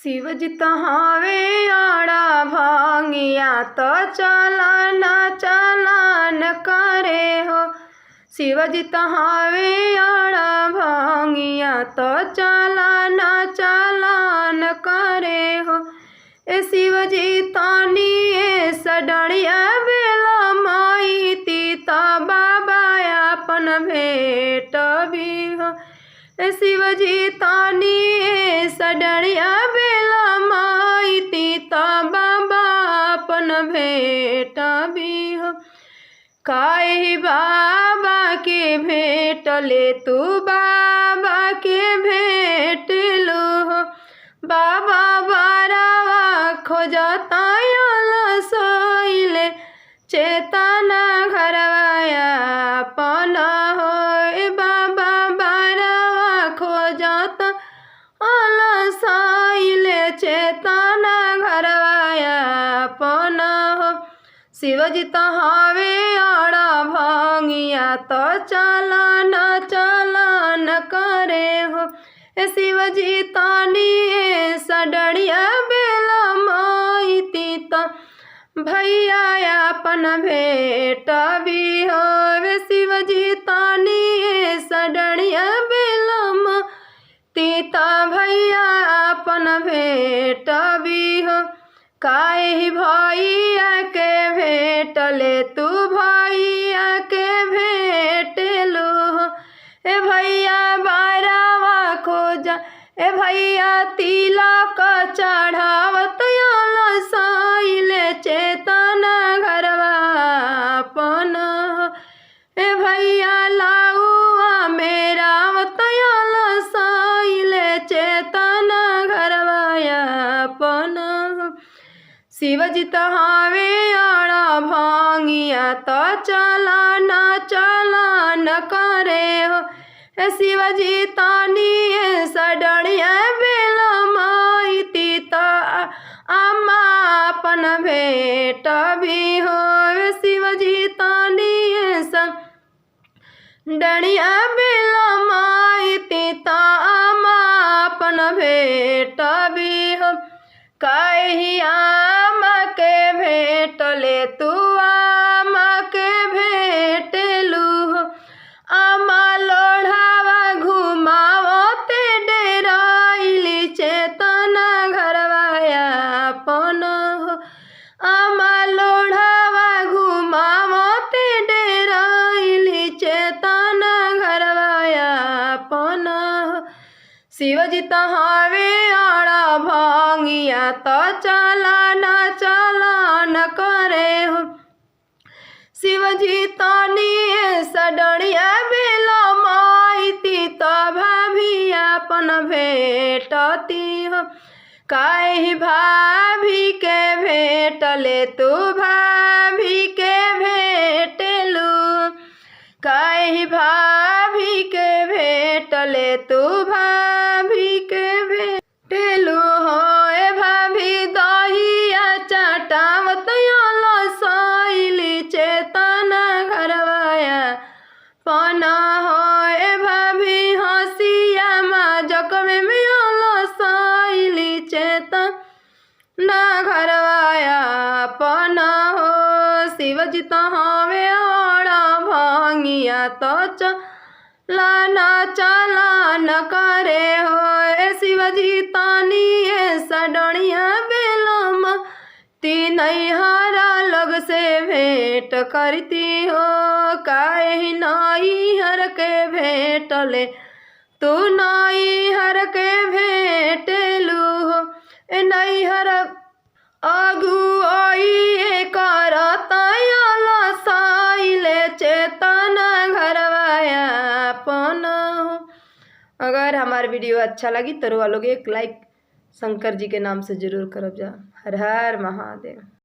शिवजी तहावे आड़ा भांगिया तो चालान चालान करे हो। शिवजी तहावे आड़ा भांगिया तो चालान चालान करे हो। ए शिवजी तानी ए सडड़िया बेला माई तीता बाबा अपन भेट भी हो। ए शिवजी तानी ए सडड़िया बेला माई तीता बाबा अपन भेट भी हो। काहे बाबा के भेंट ले तू बाबा के भेंट लो हो। बाबा बारावा खोजता सोइले चेतना घरवाया अपन हो। ए बाबा बारावा खोजता सोइले चेतना घरवाया अपन हो। शिवजी तहावे आड़ा भांगिया तो चालान चालान करे हो। ए शिवजी तानी ए सडड़िया बेला माई तीता भैया अपन भेंट भी हो। वे शिवजी तानी ए सडड़िया बेला माई तीता भैया अपन भेंट भी हो। काहे भैया के भेंट ले तू भैया के भेंट लो हो। ए भैया बारावा खोजा ए भैया तिलक चढ़ावत साइले चेतना घरवा अपन हो। ए भैया लाउआ मेरा साइले चेतना घरवा अपन हो। शिवजी तहावे आड़ा भांगिया तो चालान चालान करे हो। ए शिवजी तानी ए सडड़िया बेला माई तीता अम्मा अपन भेंट भी हो। ए शिवजी तानी ए सडड़िया बेला माई तीता अम्मा अपन भेंट भी हो। काहे आमा के भेंट ले तू आमा के भेंट लू हो। आमा लोढ़ावा घुमावते डेराइली चेतना घरवाया अपन हो। आमा लोढ़ावा घुमावते डेराइली चेतना घरवाया अपन हो। शिवजी तहावे आड़ा भांगिया तो चालान चालान करे हो। शिवजी तानी ए सडड़िया बेला माई तीता भाभी अपन भेंटती हो। काहे भाभी के भेंट ले तू भाभी के भेंट लो। काहे भाभी के भेंट ले तू भाभी के भेंट लो हो। ए भाभी दहिया चटावत साइली चेतना घरवाया पना हो। ए भाभी हंसिया माजक में साइली चेतना घरवाया पना हो। शिवजी तहावे आड़ा भांगिया तो चालान चालान करे हो। ए शिवजी तानी ए सडड़िया बेला माई नैहरा लोग से भेंट करती हो। काहे नैहर के भेंट ले तू नैहर के भेंट लू हो। ए नैहर अगुआई करता साइले चेतना घरवाया अपन हो। अगर हमार वीडियो अच्छा लगी तो लोग एक लाइक शंकर जी के नाम से जरूर करब जा। हर हर महादेव।